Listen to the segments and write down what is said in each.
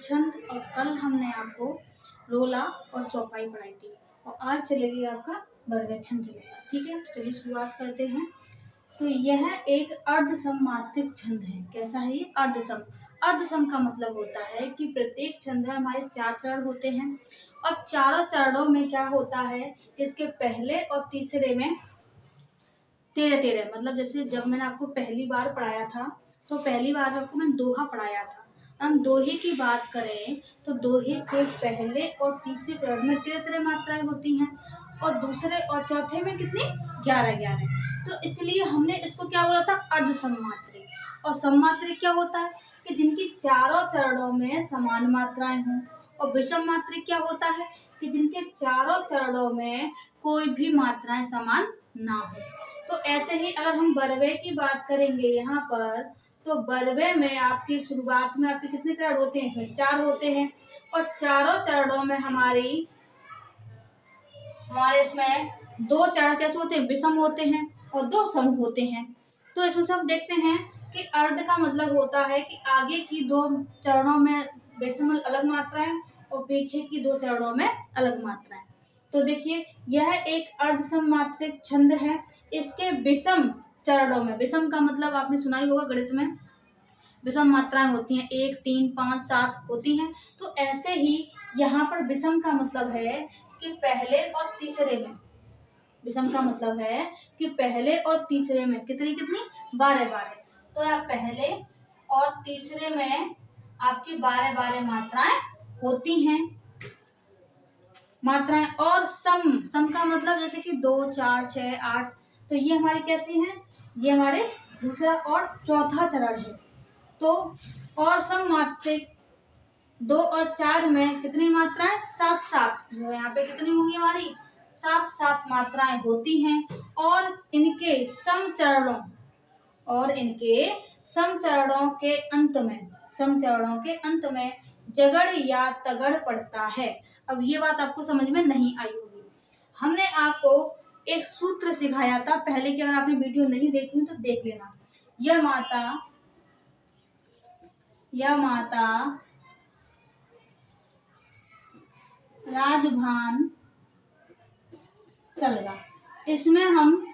छंद, और कल हमने आपको रोला और चौपाई पढ़ाई थी, और आज चलेगी आपका बरगद छंद चलेगा। ठीक है, तो चलिए शुरुआत करते हैं। तो यह एक अर्धसम छंद है। कैसा है ये? अर्धसम। अर्धसम का मतलब होता है कि प्रत्येक छंद में हमारे 4 चरण होते हैं, और चारों चरणों में क्या होता है कि इसके पहले और तीसरे में 13-13, मतलब जैसे जब मैंने आपको पहली बार पढ़ाया था तो पहली बार आपको मैंने दोहा पढ़ाया था। हम दोहे की बात करें तो दोहे के पहले और तीसरे चरण में 13-13 मात्राएं होती हैं, और दूसरे और चौथे में कितनी? 11-11। तो इसलिए हमने इसको क्या बोला था? अर्धसममात्रिक। और सममात्रिक क्या होता है कि जिनकी चारों चरणों में समान मात्राएं हों। और विषम मात्रिक क्या होता है कि जिनके चारों चरणों में कोई भी मात्राएं समान ना हो। तो ऐसे ही अगर हम बरवे की बात करेंगे यहाँ पर, तो बरवे में आपकी शुरुआत में आपके कितने चरण होते हैं? इसमें 4 होते हैं, और चारों चरणों में हमारे इसमें 2 चरण कैसे होते हैं? विषम होते हैं, और 2 सम होते हैं। तो इसमें सब देखते हैं कि अर्ध का मतलब होता है कि आगे की 2 चरणों में विषम अलग मात्राएं और पीछे की 2 चरणों में अलग मात्राएं। तो देखिए, यह एक अर्धसममात्रिक छंद है। इसके विषम चरणों में, विषम का मतलब आपने सुना ही होगा गणित में, विषम मात्राएं होती हैं, 1, 3, 5, 7 होती हैं। तो ऐसे ही यहाँ पर विषम का मतलब है कि पहले और तीसरे में, विषम का मतलब है कि पहले और तीसरे में कितनी कितनी? 12-12। तो यहाँ पहले और तीसरे में आपकी 12-12 मात्राएं होती हैं। मात्राएं। और सम का मतलब जैसे कि 2, 4, 6, 8, तो ये हमारी कैसी हैं? ये हमारे दूसरा और चौथा चरण है। तो और सममात्रिक 2 और 4 में कितनी मात्राएं? 7-7। जो यहाँ पे कितनी होंगी हमारी? 7-7 मात्राएं होती हैं। और इनके समचरणों के अंत में जगड़ या तगड़ पड़ता है। अब ये बात आपको समझ में नहीं आई होगी। हमने आपको एक सूत्र सिखाया था पहले की, अगर आपने वीडियो नहीं देखी तो देख लेना। यह माता राजभान सलगा। इसमें हम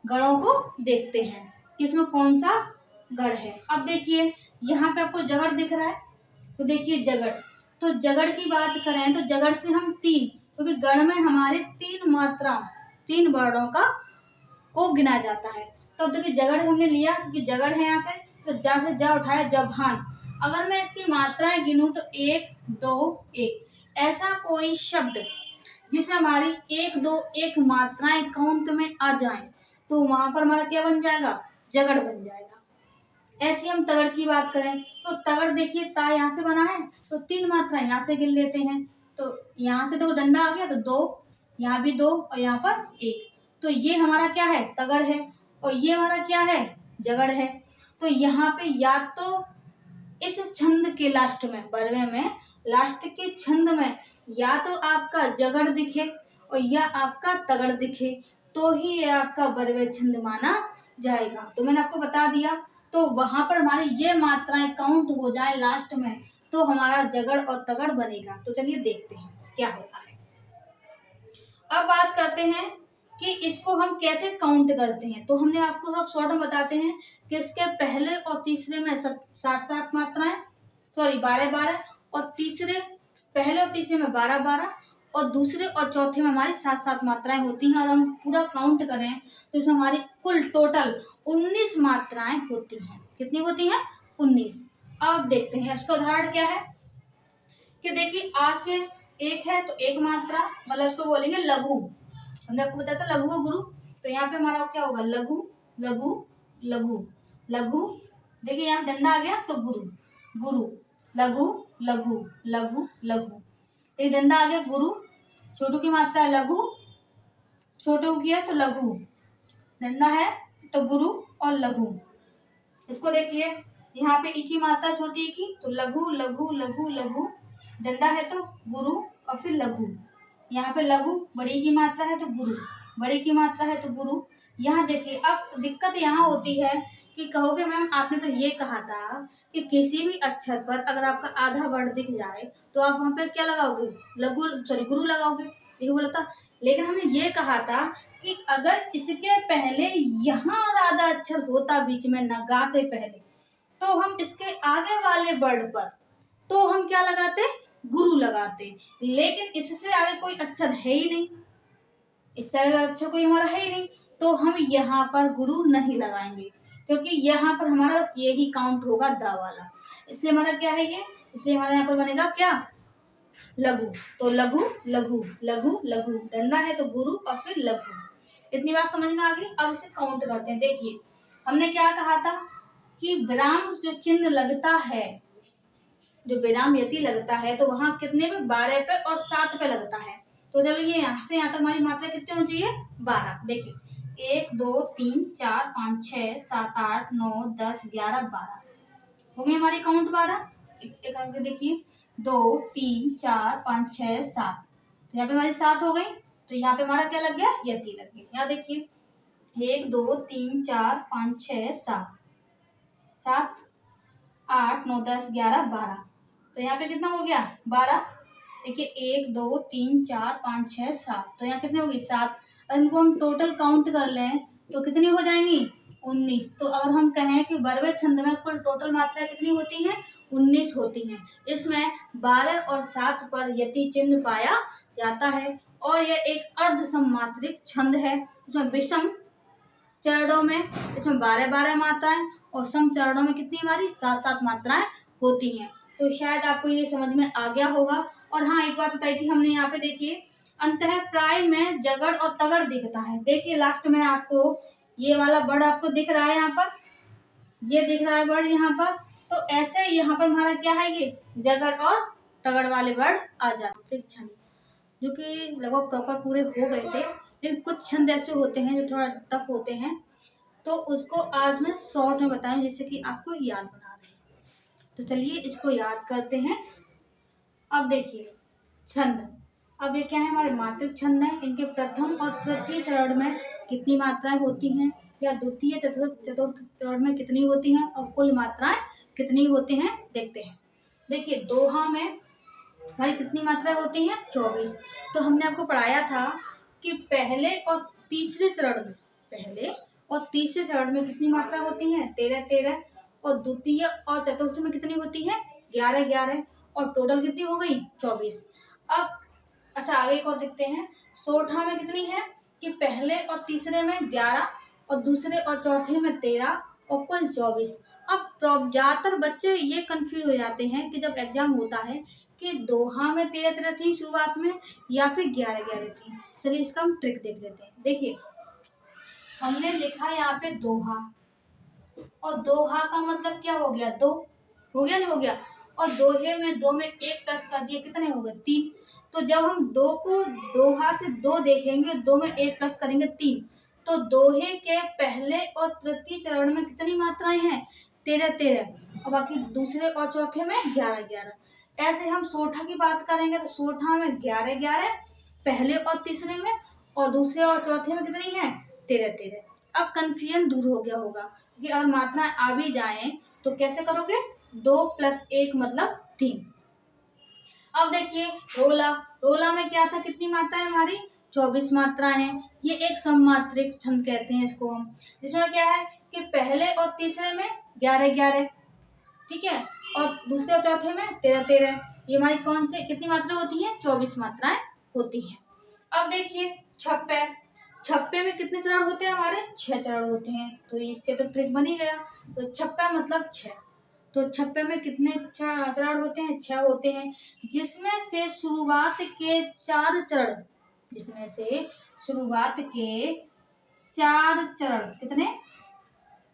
गणों को देखते हैं कि इसमें कौन सा गढ़ है। अब देखिए, यहाँ पे आपको जगड़ दिख रहा है, तो देखिए जगड़। तो जगड़ की बात करें तो जगड़ से हम 3, क्योंकि गढ़ में हमारे 3 वर्णों को गिना जाता है। तो अब देखिए जगड़ हमने लिया, क्योंकि जगड़ है यहाँ से, तो जा से जा उठाया जभान। अगर मैं इसकी मात्राएं गिनूं तो 1, 2, 1, ऐसा कोई शब्द जिसमें हमारी 1, 2, 1 मात्राएं काउंट में आ जाएं, तो वहां पर हमारा क्या बन जाएगा? जगड़ बन जाएगा। ऐसी हम तगड़ की बात करें तो तगड़ देखिए, ता यहाँ से बना है, तो 3 मात्राएं यहाँ से गिन लेते हैं। तो यहाँ से 2 डंडा आ गया, तो 2, यहाँ भी 2, और यहाँ पर 1। तो ये हमारा क्या है? तगड़ है। और ये हमारा क्या है? जगड़ है। तो यहाँ पे या तो इस छंद के लास्ट में, बरवे में लास्ट के छंद में, या तो आपका जगड़ दिखे और या आपका तगड़ दिखे, तो ही ये आपका बरवे छंद माना जाएगा। तो मैंने आपको बता दिया। तो वहां पर हमारी ये मात्राएं काउंट हो जाए लास्ट में, तो हमारा जगड़ और तगड़ बनेगा। तो चलिए देखते हैं क्या होता है। अब बात करते हैं कि इसको हम कैसे काउंट करते हैं। तो हमने आपको सब शॉर्ट में बताते हैं कि इसके पहले और तीसरे में 7-7 मात्राएं, सॉरी 12-12, और पहले और तीसरे में 12-12, और दूसरे और चौथे में हमारी 7-7 मात्राएं होती हैं। और हम पूरा काउंट करें तो इसमें हमारी कुल टोटल 19 मात्राएं होती हैं। कितनी होती हैं? 19। अब देखते हैं इसका उदाहरण क्या है कि देखिए, आ से 1 है तो 1 मात्रा, मतलब इसको बोलेंगे लघु। हमने आपको बताया था लघु और गुरु, तो यहाँ पे हमारा क्या होगा? लघु, लघु, लघु, लघु। देखिए यहाँ डंडा आ गया तो गुरु, गुरु, लघु, लघु, लघु, लघु। एक डंडा आ गया गुरु, छोटू की मात्रा है लघु, छोटू की है तो लघु, डंडा है तो गुरु और लघु। इसको देखिए, यहाँ पे ई की मात्रा छोटी ई की, तो लघु, लघु, लघु, लघु, डंडा है तो गुरु और फिर लघु। यहाँ पे लघु, बड़ी की मात्रा है तो गुरु, बड़ी की मात्रा है तो गुरु। यहाँ देखिए, अब दिक्कत यहाँ होती है कि कहोगे मैम आपने तो ये कहा था कि किसी भी अक्षर पर अगर आपका आधा वर्ड दिख जाए तो आप वहां पे क्या लगाओगे, लघु सॉरी गुरु लगाओगे, ये बोला था। लेकिन हमने ये कहा था कि अगर इसके पहले यहाँ और आधा अक्षर होता बीच में नगा से पहले, तो हम इसके आगे वाले वर्ड पर तो हम क्या लगाते, गुरु लगाते। लेकिन इससे आगे कोई अक्षर है ही नहीं, इससे आगे अक्षर कोई हमारा है ही नहीं, तो हम यहाँ पर गुरु नहीं लगाएंगे, क्योंकि यहाँ पर हमारा बस ये ही काउंट होगा द वाला। इसलिए हमारा क्या है ये, इसलिए हमारा यहाँ पर बनेगा क्या, लघु। तो लघु लघु लघु लघु, डंडा है तो गुरु और फिर लघु। इतनी बात समझ में आ गई। अब इसे काउंट करते हैं। देखिए हमने क्या कहा था कि विराम जो चिन्ह लगता है, जो विराम यति लगता है, तो वहां कितने पे, 12 पे और 7 पे लगता है। तो चलो ये यहाँ से यहाँ तक हमारी मात्रा कितनी होनी चाहिए, 12। देखिए 1 2 3 4 5 6 7 8 9 10 11 12 हो गई हमारी काउंट 12। एक आगे देखिए 2 3 4 5 6 7, तो यहाँ पे हमारी 7 हो गई। तो यहाँ पे हमारा क्या लग गया, यति लग गई। यहाँ देखिए 1 2 3 4 5 6 7 7 8 9 10 11 12, तो यहाँ पे कितना हो गया 12। देखिए 1 2 3 4 5 6 7, तो यहाँ कितनी होगी 7। इनको हम टोटल काउंट कर लें तो कितनी हो जाएंगी 19। तो अगर हम कहें कि वर्वे छंद में कुल टोटल मात्रा कितनी होती है, 19 होती हैं। इसमें 12 और 7 पर यति चिन्ह पाया जाता है और यह एक अर्ध सम्मात्रिक छंद है। इसमें विषम चरणों में इसमें 12-12 मात्राएं और सम चरणों में कितनी हमारी 7-7 मात्राएं होती हैं। तो शायद आपको ये समझ में आ गया होगा। और हाँ एक बात बताई थी हमने, यहाँ पे देखिए अंतः प्राय में जगड़ और तगड़ दिखता है। देखिए लास्ट में आपको ये वाला वर्ड आपको दिख रहा है, यहाँ पर ये दिख रहा है वर्ड यहाँ पर। तो ऐसे यहाँ पर हमारा क्या है, ये जगड़ और तगड़ वाले वर्ड आ जाते हैं छंद, जो कि लगभग प्रॉपर पूरे हो गए थे। लेकिन कुछ छंद ऐसे होते हैं जो थोड़ा टफ होते हैं, तो उसको आज मैं शॉर्ट में बताऊं जिससे कि आपको याद बना रहे। तो चलिए इसको याद करते हैं। अब देखिए छंद, अब ये क्या है, हमारे मात्रिक छंद है। इनके प्रथम और तृतीय चरण में कितनी मात्राएं होती हैं, या द्वितीय चतुर्थ चरण में कितनी होती हैं, और कुल मात्राएं कितनी होती हैं देखते हैं। देखिए दोहा में हमारी कितनी मात्राएं होती हैं, 24। तो हमने आपको पढ़ाया था कि पहले और तीसरे चरण में, पहले और तीसरे चरण में कितनी मात्रा होती है, 13-13, और द्वितीय और चतुर्थ में कितनी होती है, 11-11, और टोटल कितनी हो गई 24। अब अच्छा आगे एक और देखते हैं, सोठा में कितनी है कि पहले और तीसरे में 11 और दूसरे और चौथे में 13 और कुल 24। अब ज्यादातर बच्चे ये कंफ्यूज हो जाते हैं कि जब एग्जाम होता है कि दोहा में 13-13 थी शुरुआत में या फिर 11-11 थी। चलिए इसका हम ट्रिक देख लेते हैं। देखिए हमने लिखा यहाँ पे दोहा, और दोहा का मतलब क्या हो गया, दो हो गया, नहीं हो गया। और दोहे में दो में एक प्लस कर दिए, कितने हो गए 3। तो जब हम दो को दोहा से दो देखेंगे, दो में एक प्लस करेंगे 3, तो दोहे के पहले और तृतीय चरण में कितनी मात्राएं हैं, 13-13, और बाकी दूसरे और चौथे में 11-11। ऐसे हम सोठा की बात करेंगे तो सोठा में 11-11 पहले और तीसरे में, और दूसरे और चौथे में कितनी है 13-13। अब कंफ्यूजन दूर हो गया होगा कि अगर मात्राएं आ भी जाएं तो कैसे करोगे, 2 + 1 मतलब 3। अब देखिए रोला, रोला में क्या था, कितनी मात्रा है हमारी 24 मात्रा है। ये एक सममात्रिक छंद कहते हैं इसको हम, जिसमें क्या है कि पहले और तीसरे में 11-11, ठीक है, और दूसरे और चौथे में 13-13। ये हमारी कौन से कितनी मात्रा होती है, 24 मात्राएं होती हैं। अब देखिए छप्पे, छप्पे में कितने चरण होते हैं हमारे, 6 चरण होते हैं। तो इससे तो ट्रिक बन ही गया। तो छप्पा मतलब 6, तो छप्पे में कितने चरण होते हैं, 6 होते हैं, जिसमें से शुरुआत के 4 चरण, जिसमें से शुरुआत के 4 चरण, कितने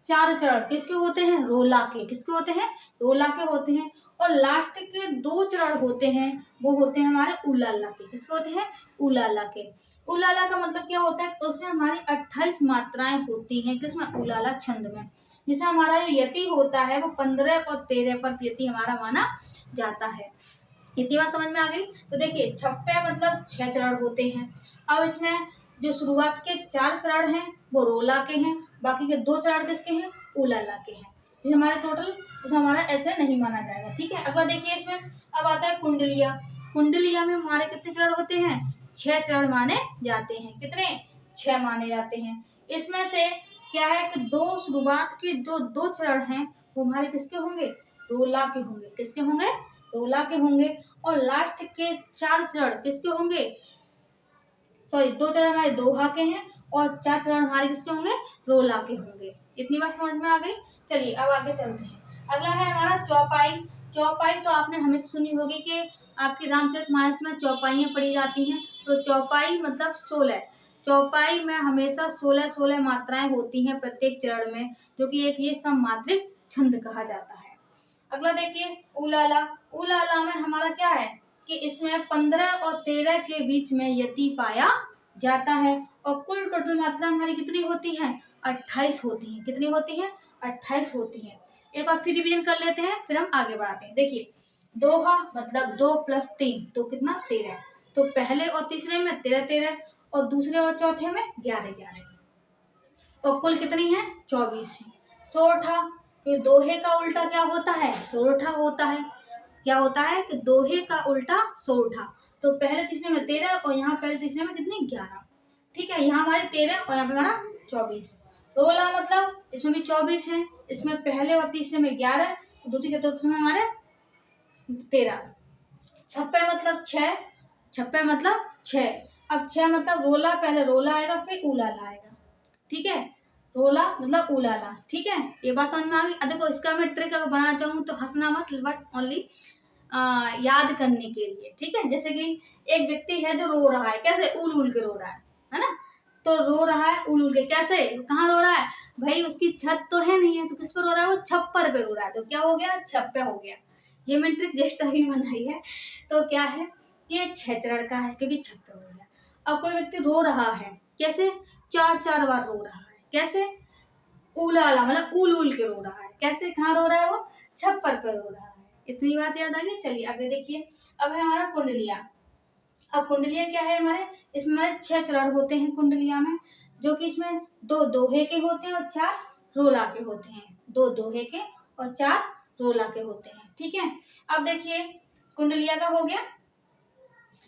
4 चरण किसके होते हैं, रोला के, किसके होते हैं, रोला के होते हैं। और लास्ट के 2 चरण होते हैं, वो होते हैं हमारे उलाला के, किसके होते हैं, उलाला के। उलाला का मतलब क्या होता है, उसमें हमारी 28 मात्राएं होती हैं, किसमें, उलाला छंद में, जिसमें हमारा जो यति होता है वो 15 और 13 पर यति हमारा माना जाता है। इतनी बात समझ में आ गई। तो देखिए छप्पे मतलब 6 चरण होते हैं। अब इसमें जो शुरुआत के 4 चरण हैं वो रोला के हैं, बाकी के 2 चरण किसके हैं, उलाला के हैं। ये हमारे टोटल, तो हमारा ऐसे नहीं माना जाएगा। ठीक है, अगला देखिए इसमें अब आता है कुंडलिया। कुंडलिया में हमारे कितने चरण होते हैं? 6 चरण माने जाते हैं। कितने? 6 माने जाते हैं। इसमें से क्या है कि दो शुरुआत के जो 2 चरण हैं वो हमारे किसके होंगे? रोला के होंगे। किसके होंगे? रोला के होंगे। और लास्ट के 4 चरण किसके होंगे? सॉरी, 2 चरण हमारे दोहा के हैं और 4 चरण हमारे किसके होंगे? रोला के होंगे। इतनी बात समझ में आ गई? चलिए अब आगे चलते हैं। अगला है हमारा चौपाई। चौपाई तो आपने हमेशा सुनी होगी कि आपके रामचरितमानस में चौपाइयाँ पढ़ी जाती हैं। तो चौपाई मतलब 16। चौपाई में हमेशा 16 मात्राएं होती हैं प्रत्येक चरण में, जो कि एक ये सममात्रिक छंद कहा जाता है। अगला देखिए उलाला। उलाला में हमारा क्या है कि इसमें 15 और 13 के बीच में यति पाया जाता है। और कुल टोटल मात्रा हमारी कितनी होती है? 28 होती है। कितनी होती है? 28 होती है। एक बार फिर रिवीजन कर लेते हैं, फिर हम आगे बढ़ाते हैं। देखिए दोहा मतलब 2 + 3 तो कितना? 13। तो पहले और तीसरे में 13 और दूसरे और चौथे में 11। और कुल कितनी है? 24 है। सोरठा, तो दोहे का उल्टा क्या होता है? सोरठा होता है। क्या होता है कि दोहे का उल्टा सोरठा। तो पहले तीसरे में 13 और यहाँ पहले तीसरे में कितनी? 11। ठीक है, यहाँ हमारे 13 और यहाँ पे हमारा 24। रोला मतलब इसमें भी 24 है। इसमें पहले और तीसरे में 11, दूसरी चतुर्थ में हमारे 13। छप्पे मतलब 6। छप्पे मतलब 6। अब 6 मतलब रोला, पहले रोला आएगा फिर उलाला आएगा। ठीक है, रोला मतलब उलाला। ठीक है, ये बात समझ में आ गई? देखो इसका मैं ट्रिक अगर बनाना चाहूँ तो हंसना मत, बट ओनली याद करने के लिए। ठीक है, जैसे कि एक व्यक्ति है जो रो रहा है। कैसे? उल उल के रो रहा है ना? तो रो रहा है उल उल के। कैसे? कहाँ रो रहा है भाई? उसकी छत तो है नहीं है, तो किस पर रो रहा है? वो छप्पर पे रो रहा है। तो क्या हो गया? छप्पे हो गया। ये मैं ट्रिक जस्ट अभी बनाई है। तो क्या है, ये 6 चरण का है क्योंकि छप्पे हो गया। अब कोई व्यक्ति रो रहा है, कैसे? 4 बार रो रहा है। कैसे? उलाला मतलब उल उल के रो रहा है। कैसे? कहाँ रो रहा है वो? छप्पर पर रो रहा है। इतनी बात याद आ गई? चलिए आगे देखिए। अब है हमारा कुंडलिया। अब कुंडलिया क्या है हमारे? इसमें हमारे 6 चरण होते हैं कुंडलिया में, जो कि इसमें 2 दोहे के होते हैं और 4 रोला के होते हैं। 2 दोहे के और 4 रोला के होते हैं। ठीक है, अब देखिए कुंडलिया का हो गया।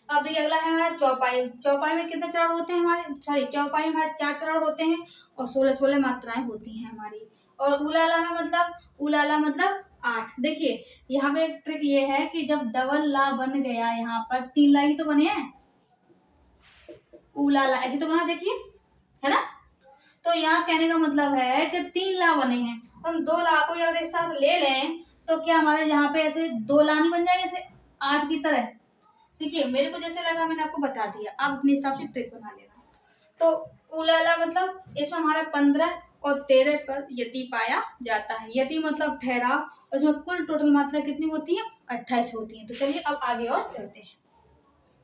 अब देखिए अगला है हमारा चौपाई। चौपाई में कितने चरण होते हैं हमारे? सॉरी, चौपाई में हमारे 4 चरण होते हैं और 16 मात्राएं होती हैं हमारी। और उलाला में मतलब, उलाला मतलब 8। देखिए यहाँ पे एक ट्रिक ये है कि जब डबल ला बन गया, यहाँ पर 3 ला ही तो बने हैं। उलाला ऐसे तो बना, देखिए, है ना? तो यहाँ कहने का मतलब है कि 3 ला बने हैं। हम 2 ला को अगर एक साथ ले लें तो क्या हमारे यहाँ पे ऐसे 2 ला नहीं बन जाएंगे ऐसे 8 की तरह? देखिए मेरे को जैसे लगा मैंने आपको बता दिया, आप अपने हिसाब से ट्रिक बना लेना। तो उलाला मतलब इसमें हमारा 15 और 13 पर यति पाया जाता है। यति मतलब ठहराव, और इसमें कुल टोटल मात्रा कितनी होती है? 28 होती है। तो चलिए अब आगे और चलते हैं।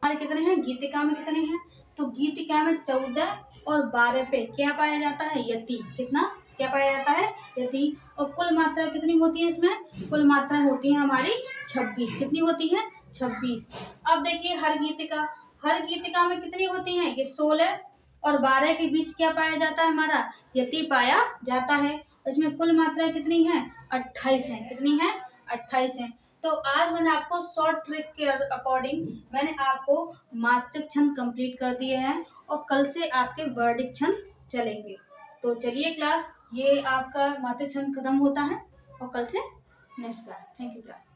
हमारे कितने हैं? गीतिका में कितने हैं? तो गीतिका में 14 और 12 पे क्या पाया जाता है? यति। कितना? क्या पाया जाता है? यति। और कुल मात्रा कितनी होती है इसमें? कुल मात्रा होती है हमारी 26। कितनी होती है? 26। अब देखिए हर गीतिका। हर गीतिका में कितनी होती है? ये 16 और 12 के बीच क्या पाया जाता है? हमारा यति पाया जाता है। इसमें कुल मात्रा कितनी है? 28 है। कितनी है? 28 है। तो आज मैंने आपको शॉर्ट ट्रिक के अकॉर्डिंग मैंने आपको मात्रिक छंद कंप्लीट कर दिए हैं और कल से आपके वर्डिक छंद चलेंगे। तो चलिए क्लास, ये आपका मात्रिक छंद खत्म होता है और कल से next class. Thank you class.